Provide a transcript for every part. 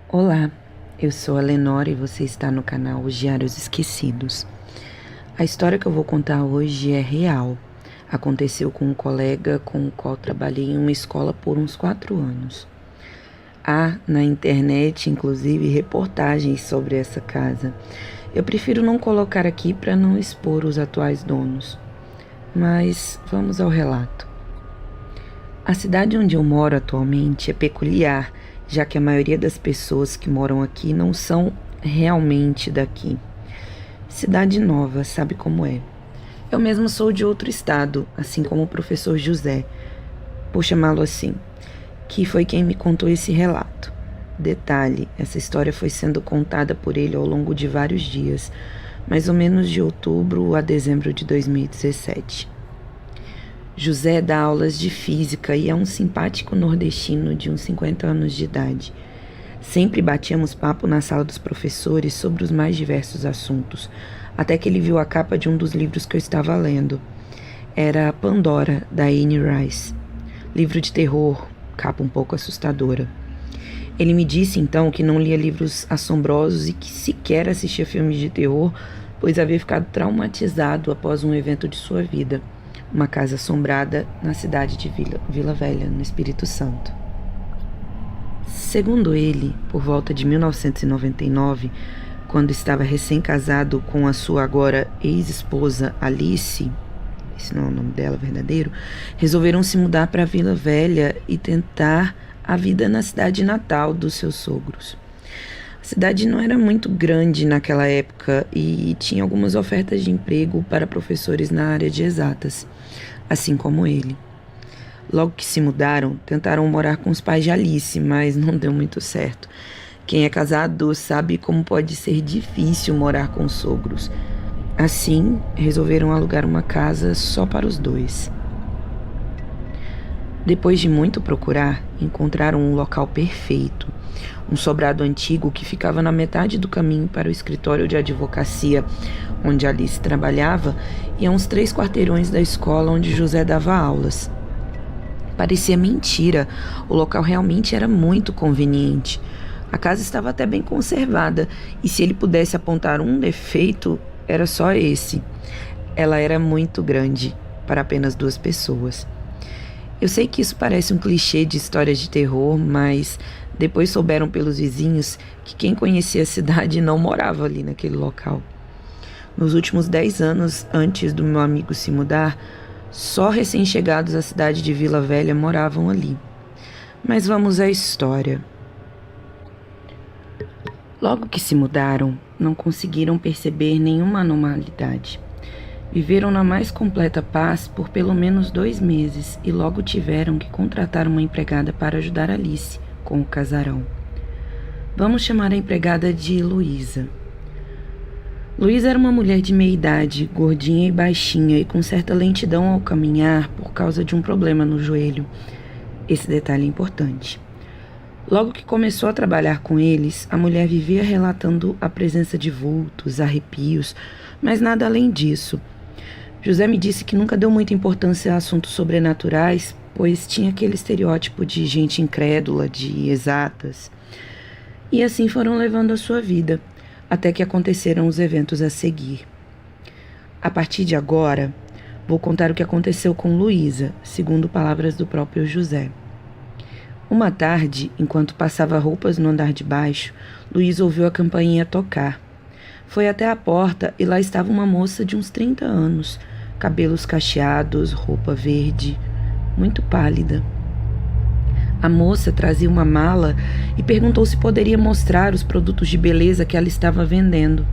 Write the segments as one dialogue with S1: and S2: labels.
S1: Olá, eu sou a Lenora e você está no canal Os Diários Esquecidos. A história que eu vou contar hoje é real. Aconteceu com um colega com o qual trabalhei em uma escola por uns 4 anos. Há na internet, inclusive, reportagens sobre essa casa. Eu prefiro não colocar aqui para não expor os atuais donos. Mas vamos ao relato. A cidade onde eu moro atualmente é peculiar, já que a maioria das pessoas que moram aqui não são realmente daqui. Cidade nova, sabe como é. Eu mesmo sou de outro estado, assim como o professor José, por chamá-lo assim, que foi quem me contou esse relato. Detalhe, essa história foi sendo contada por ele ao longo de vários dias, mais ou menos de outubro a dezembro de 2017. José dá aulas de física e é um simpático nordestino de uns 50 anos de idade. Sempre batíamos papo na sala dos professores sobre os mais diversos assuntos, até que ele viu a capa de um dos livros que eu estava lendo. Era Pandora, da Anne Rice. Livro de terror, capa um pouco assustadora. Ele me disse então que não lia livros assombrosos e que sequer assistia filmes de terror, pois havia ficado traumatizado após um evento de sua vida. Uma casa assombrada na cidade de Vila Velha, no Espírito Santo. Segundo ele, por volta de 1999, quando estava recém-casado com a sua agora ex-esposa Alice, esse não é o nome dela verdadeiro, resolveram se mudar para Vila Velha e tentar a vida na cidade natal dos seus sogros. A cidade não era muito grande naquela época e tinha algumas ofertas de emprego para professores na área de exatas, assim como ele. Logo que se mudaram, tentaram morar com os pais de Alice, mas não deu muito certo. Quem é casado sabe como pode ser difícil morar com sogros. Assim, resolveram alugar uma casa só para os dois. Depois de muito procurar, encontraram um local perfeito. Um sobrado antigo que ficava na metade do caminho para o escritório de advocacia onde Alice trabalhava e a uns 3 quarteirões da escola onde José dava aulas. Parecia mentira, o local realmente era muito conveniente. A casa estava até bem conservada e se ele pudesse apontar um defeito, era só esse. Ela era muito grande para apenas 2 pessoas. Eu sei que isso parece um clichê de histórias de terror, mas depois souberam pelos vizinhos que quem conhecia a cidade não morava ali naquele local. Nos últimos 10 anos antes do meu amigo se mudar, só recém-chegados à cidade de Vila Velha moravam ali. Mas vamos à história. Logo que se mudaram, não conseguiram perceber nenhuma anormalidade. Viveram na mais completa paz por pelo menos 2 meses e logo tiveram que contratar uma empregada para ajudar Alice com o casarão. Vamos chamar a empregada de Luísa. Luísa era uma mulher de meia idade, gordinha e baixinha e com certa lentidão ao caminhar por causa de um problema no joelho. Esse detalhe é importante. Logo que começou a trabalhar com eles, a mulher vivia relatando a presença de vultos, arrepios, mas nada além disso. José me disse que nunca deu muita importância a assuntos sobrenaturais, pois tinha aquele estereótipo de gente incrédula, de exatas. E assim foram levando a sua vida, até que aconteceram os eventos a seguir. A partir de agora, vou contar o que aconteceu com Luísa, segundo palavras do próprio José. Uma tarde, enquanto passava roupas no andar de baixo, Luísa ouviu a campainha tocar. Foi até a porta e lá estava uma moça de uns 30 anos, cabelos cacheados, roupa verde, muito pálida. A moça trazia uma mala e perguntou se poderia mostrar os produtos de beleza que ela estava vendendo.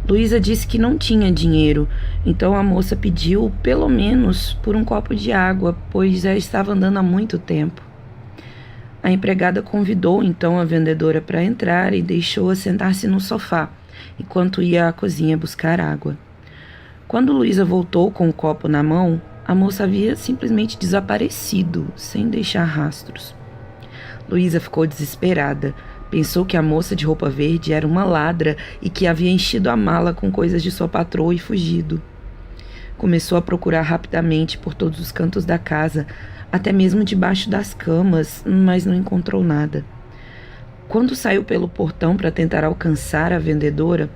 S1: Luísa disse que não tinha dinheiro, então a moça pediu, pelo menos, por um copo de água, pois já estava andando há muito tempo. A empregada convidou então a vendedora para entrar e deixou-a sentar-se no sofá, enquanto ia à cozinha buscar água. Quando Luísa voltou com o copo na mão, a moça havia simplesmente desaparecido, sem deixar rastros. Luísa ficou desesperada. Pensou que a moça de roupa verde era uma ladra e que havia enchido a mala com coisas de sua patroa e fugido. Começou a procurar rapidamente por todos os cantos da casa, até mesmo debaixo das camas, mas não encontrou nada. Quando saiu pelo portão para tentar alcançar a vendedora,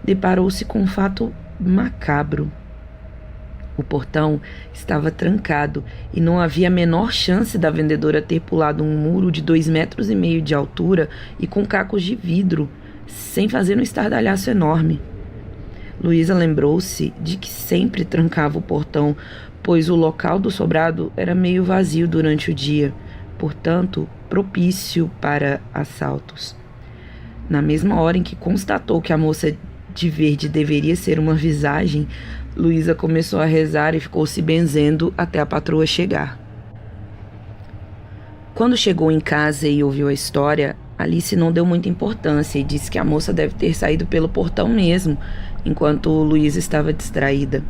S1: deparou-se com um fato macabro. O portão estava trancado e não havia a menor chance da vendedora ter pulado um muro de 2,5 metros de altura e com cacos de vidro, sem fazer um estardalhaço enorme. Luísa lembrou-se de que sempre trancava o portão, pois o local do sobrado era meio vazio durante o dia, portanto, propício para assaltos. Na mesma hora em que constatou que a moça de verde deveria ser uma visagem, Luísa começou a rezar e ficou se benzendo até a patroa chegar. Quando chegou em casa e ouviu a história, Alice não deu muita importância e disse que a moça deve ter saído pelo portão mesmo, enquanto Luísa estava distraída.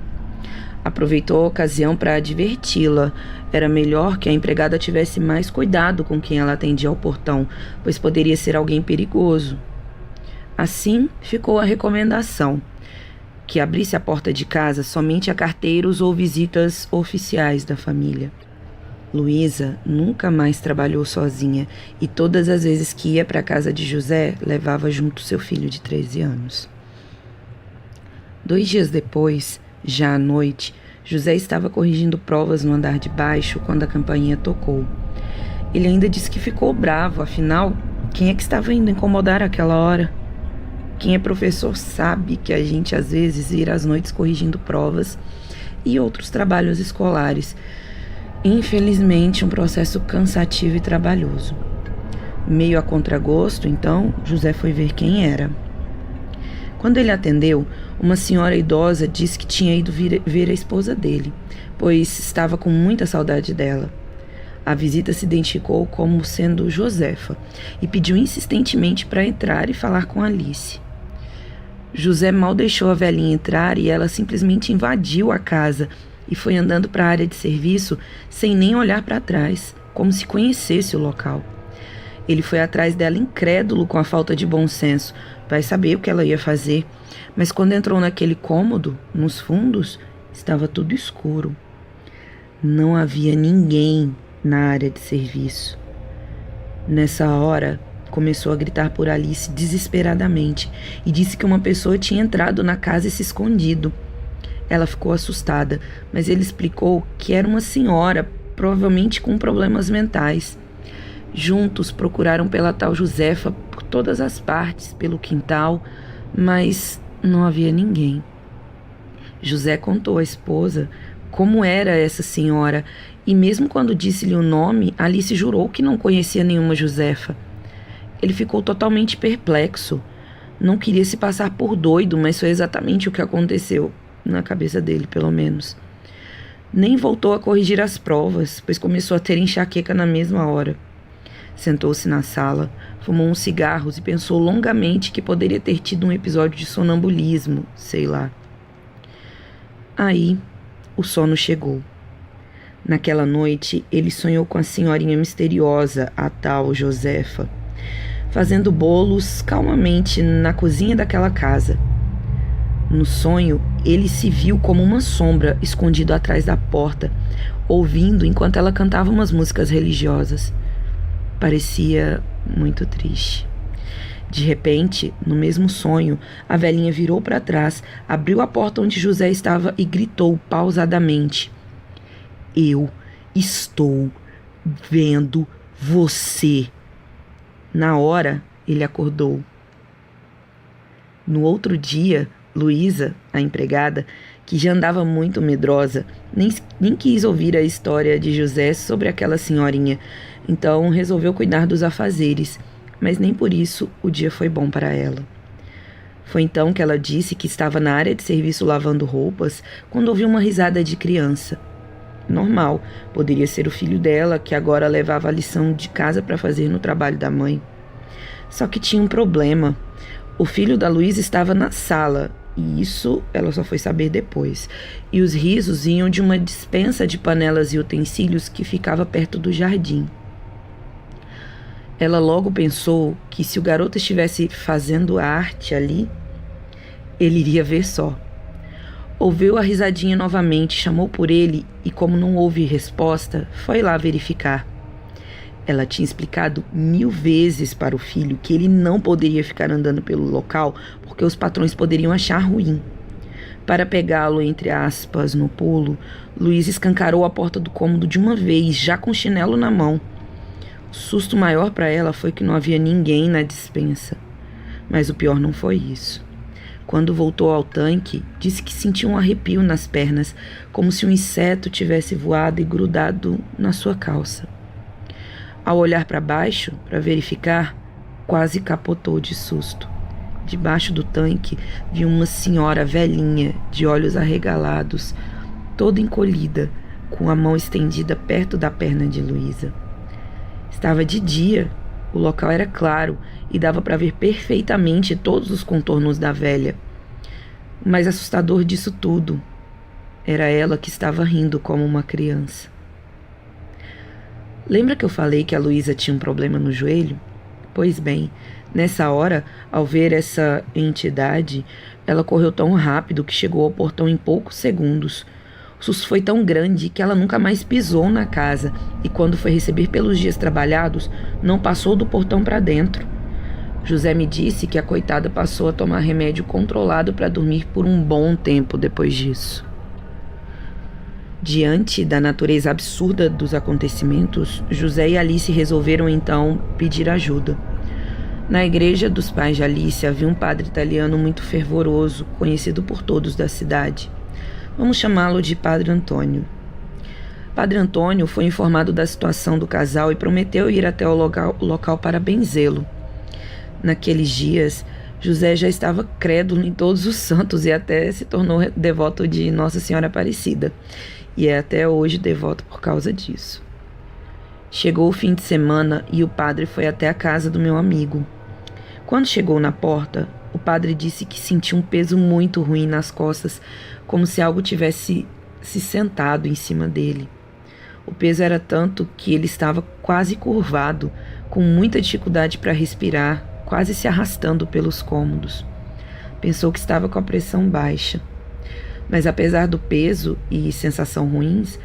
S1: Aproveitou a ocasião para adverti-la. Era melhor que a empregada tivesse mais cuidado com quem ela atendia ao portão, pois poderia ser alguém perigoso. Assim, ficou a recomendação que abrisse a porta de casa somente a carteiros ou visitas oficiais da família. Luísa nunca mais trabalhou sozinha e todas as vezes que ia para a casa de José, levava junto seu filho de 13 anos. 2 dias depois, já à noite, José estava corrigindo provas no andar de baixo quando a campainha tocou. Ele ainda disse que ficou bravo, afinal, quem é que estava indo incomodar àquela hora? Quem é professor sabe que a gente às vezes vira às noites corrigindo provas e outros trabalhos escolares. Infelizmente, um processo cansativo e trabalhoso. Meio a contragosto, então, José foi ver quem era. Quando ele atendeu, uma senhora idosa disse que tinha ido ver a esposa dele, pois estava com muita saudade dela. A visita se identificou como sendo Josefa e pediu insistentemente para entrar e falar com Alice. José mal deixou a velhinha entrar e ela simplesmente invadiu a casa e foi andando para a área de serviço sem nem olhar para trás, como se conhecesse o local. Ele foi atrás dela incrédulo com a falta de bom senso, vai saber o que ela ia fazer, mas quando entrou naquele cômodo, nos fundos, estava tudo escuro. Não havia ninguém na área de serviço. Nessa hora, começou a gritar por Alice desesperadamente e disse que uma pessoa tinha entrado na casa e se escondido. Ela ficou assustada, mas ele explicou que era uma senhora, provavelmente com problemas mentais. Juntos procuraram pela tal Josefa por todas as partes, pelo quintal, mas não havia ninguém. José contou à esposa como era essa senhora e mesmo quando disse-lhe o nome, Alice jurou que não conhecia nenhuma Josefa. Ele ficou totalmente perplexo. Não queria se passar por doido, mas foi exatamente o que aconteceu, na cabeça dele, pelo menos. Nem voltou a corrigir as provas, pois começou a ter enxaqueca na mesma hora. Sentou-se na sala, fumou uns cigarros e pensou longamente que poderia ter tido um episódio de sonambulismo, sei lá. Aí, o sono chegou. Naquela noite, ele sonhou com a senhorinha misteriosa, a tal Josefa, fazendo bolos calmamente na cozinha daquela casa. No sonho, ele se viu como uma sombra escondido atrás da porta, ouvindo enquanto ela cantava umas músicas religiosas. Parecia muito triste. De repente, no mesmo sonho, a velhinha virou para trás, abriu a porta onde José estava e gritou pausadamente: "Eu estou vendo você." Na hora, ele acordou. No outro dia, Luísa, a empregada, que já andava muito medrosa, nem quis ouvir a história de José sobre aquela senhorinha, então resolveu cuidar dos afazeres, mas nem por isso o dia foi bom para ela. Foi então que ela disse que estava na área de serviço lavando roupas quando ouviu uma risada de criança. Normal, poderia ser o filho dela que agora levava a lição de casa para fazer no trabalho da mãe. Só que tinha um problema. O filho da Luísa estava na sala, e isso ela só foi saber depois. E os risos vinham de uma despensa de panelas e utensílios que ficava perto do jardim. Ela logo pensou que se o garoto estivesse fazendo arte ali, ele iria ver só. Ouviu a risadinha novamente, chamou por ele e, como não houve resposta, foi lá verificar. Ela tinha explicado 1000 vezes para o filho que ele não poderia ficar andando pelo local porque os patrões poderiam achar ruim. Para pegá-lo, entre aspas, no pulo, Luísa escancarou a porta do cômodo de uma vez, já com o chinelo na mão. O susto maior para ela foi que não havia ninguém na despensa. Mas o pior não foi isso. Quando voltou ao tanque, disse que sentiu um arrepio nas pernas, como se um inseto tivesse voado e grudado na sua calça. Ao olhar para baixo, para verificar, quase capotou de susto. Debaixo do tanque, viu uma senhora velhinha, de olhos arregalados, toda encolhida, com a mão estendida perto da perna de Luísa. Estava de dia, o local era claro e dava para ver perfeitamente todos os contornos da velha. O mais assustador disso tudo era ela que estava rindo como uma criança. Lembra que eu falei que a Luísa tinha um problema no joelho? Pois bem, nessa hora, ao ver essa entidade, ela correu tão rápido que chegou ao portão em poucos segundos. O susto foi tão grande que ela nunca mais pisou na casa e, quando foi receber pelos dias trabalhados, não passou do portão para dentro. José me disse que a coitada passou a tomar remédio controlado para dormir por um bom tempo depois disso. Diante da natureza absurda dos acontecimentos, José e Alice resolveram então pedir ajuda. Na igreja dos pais de Alice havia um padre italiano muito fervoroso, conhecido por todos da cidade. Vamos chamá-lo de Padre Antônio. Padre Antônio foi informado da situação do casal e prometeu ir até o local para benzê-lo. Naqueles dias, José já estava crédulo em todos os santos e até se tornou devoto de Nossa Senhora Aparecida. E é até hoje devoto por causa disso. Chegou o fim de semana e o padre foi até a casa do meu amigo. Quando chegou na porta, o padre disse que sentia um peso muito ruim nas costas, como se algo tivesse se sentado em cima dele. O peso era tanto que ele estava quase curvado, com muita dificuldade para respirar, quase se arrastando pelos cômodos. Pensou que estava com a pressão baixa. Mas apesar do peso e sensação ruins,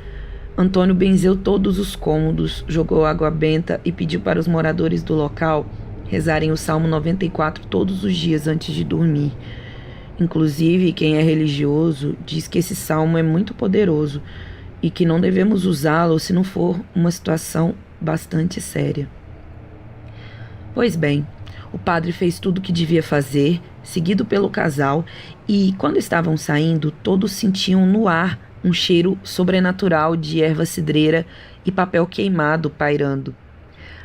S1: Antônio benzeu todos os cômodos, jogou água benta e pediu para os moradores do local rezarem o Salmo 94 todos os dias antes de dormir. Inclusive, quem é religioso diz que esse salmo é muito poderoso e que não devemos usá-lo se não for uma situação bastante séria. Pois bem, o padre fez tudo o que devia fazer, seguido pelo casal, e quando estavam saindo, todos sentiam no ar um cheiro sobrenatural de erva cidreira e papel queimado pairando,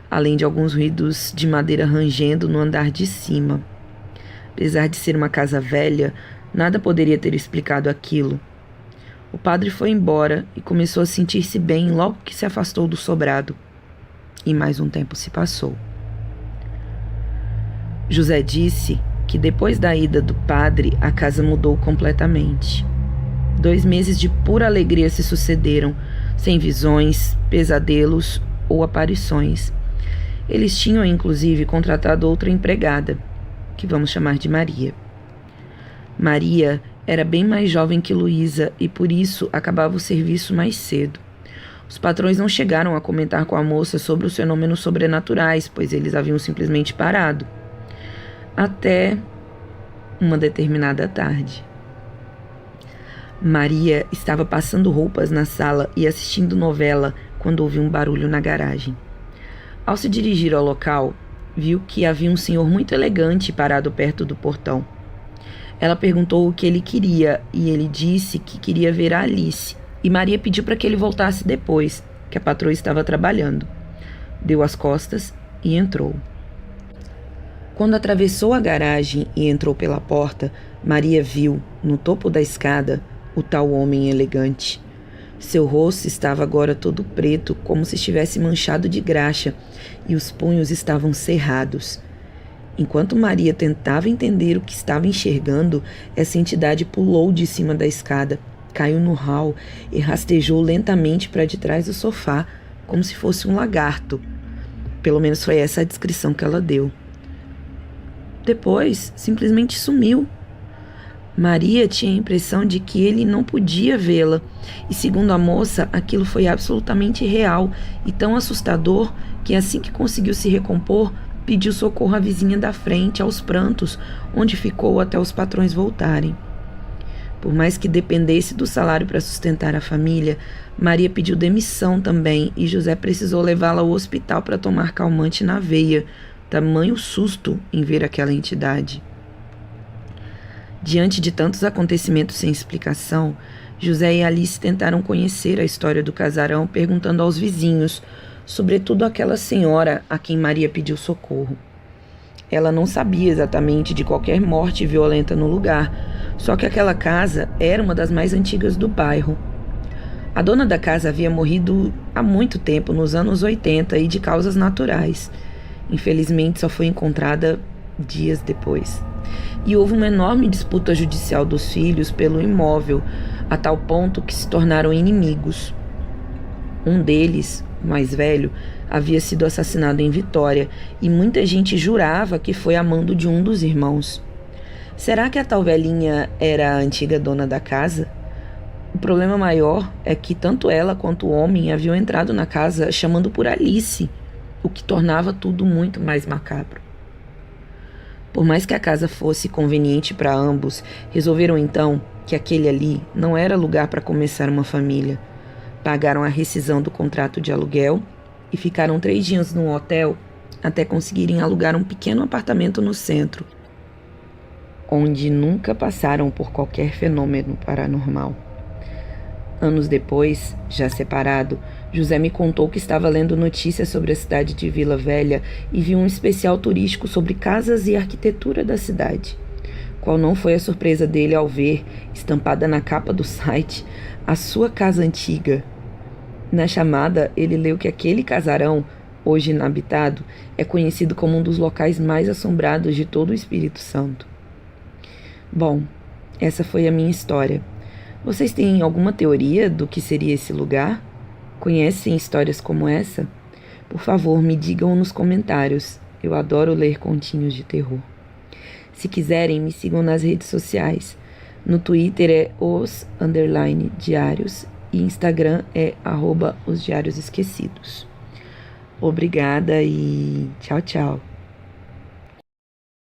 S1: além de alguns ruídos de madeira rangendo no andar de cima. Apesar de ser uma casa velha, nada poderia ter explicado aquilo. O padre foi embora e começou a sentir-se bem logo que se afastou do sobrado. E mais um tempo se passou. José disse que depois da ida do padre, a casa mudou completamente. 2 meses de pura alegria se sucederam, sem visões, pesadelos ou aparições. Eles tinham, inclusive, contratado outra empregada, que vamos chamar de Maria. Maria era bem mais jovem que Luísa e, por isso, acabava o serviço mais cedo. Os patrões não chegaram a comentar com a moça sobre os fenômenos sobrenaturais, pois eles haviam simplesmente parado. Até uma determinada tarde. Maria estava passando roupas na sala e assistindo novela quando ouviu um barulho na garagem. Ao se dirigir ao local, viu que havia um senhor muito elegante parado perto do portão. Ela perguntou o que ele queria e ele disse que queria ver a Alice, e Maria pediu para que ele voltasse depois, que a patroa estava trabalhando. Deu as costas e entrou. Quando atravessou a garagem e entrou pela porta, Maria viu, no topo da escada, o tal homem elegante. Seu rosto estava agora todo preto, como se estivesse manchado de graxa, e os punhos estavam cerrados. Enquanto Maria tentava entender o que estava enxergando, essa entidade pulou de cima da escada, caiu no hall e rastejou lentamente para de trás do sofá, como se fosse um lagarto. Pelo menos foi essa a descrição que ela deu. Depois, simplesmente sumiu. Maria tinha a impressão de que ele não podia vê-la, e segundo a moça, aquilo foi absolutamente real e tão assustador que assim que conseguiu se recompor, pediu socorro à vizinha da frente, aos prantos, onde ficou até os patrões voltarem. Por mais que dependesse do salário para sustentar a família, Maria pediu demissão também e José precisou levá-la ao hospital para tomar calmante na veia, tamanho susto em ver aquela entidade. Diante de tantos acontecimentos sem explicação, José e Alice tentaram conhecer a história do casarão, perguntando aos vizinhos, sobretudo aquela senhora a quem Maria pediu socorro. Ela não sabia exatamente de qualquer morte violenta no lugar, só que aquela casa era uma das mais antigas do bairro. A dona da casa havia morrido há muito tempo, nos anos 80, e de causas naturais. Infelizmente, só foi encontrada dias depois. E houve uma enorme disputa judicial dos filhos pelo imóvel, a tal ponto que se tornaram inimigos. Um deles, o mais velho, havia sido assassinado em Vitória e muita gente jurava que foi a mando de um dos irmãos. Será que a tal velhinha era a antiga dona da casa? O problema maior é que tanto ela quanto o homem haviam entrado na casa chamando por Alice, o que tornava tudo muito mais macabro. Por mais que a casa fosse conveniente para ambos, resolveram então que aquele ali não era lugar para começar uma família. Pagaram a rescisão do contrato de aluguel e ficaram 3 dias no hotel até conseguirem alugar um pequeno apartamento no centro, onde nunca passaram por qualquer fenômeno paranormal. Anos depois, já separado, José me contou que estava lendo notícias sobre a cidade de Vila Velha e viu um especial turístico sobre casas e arquitetura da cidade. Qual não foi a surpresa dele ao ver, estampada na capa do site, a sua casa antiga. Na chamada, ele leu que aquele casarão, hoje inabitado, é conhecido como um dos locais mais assombrados de todo o Espírito Santo. Bom, essa foi a minha história. Vocês têm alguma teoria do que seria esse lugar? Conhecem histórias como essa? Por favor, me digam nos comentários. Eu adoro ler continhos de terror. Se quiserem, me sigam nas redes sociais. No Twitter é os_diários e Instagram é @osdiariosesquecidos. Obrigada e tchau, tchau.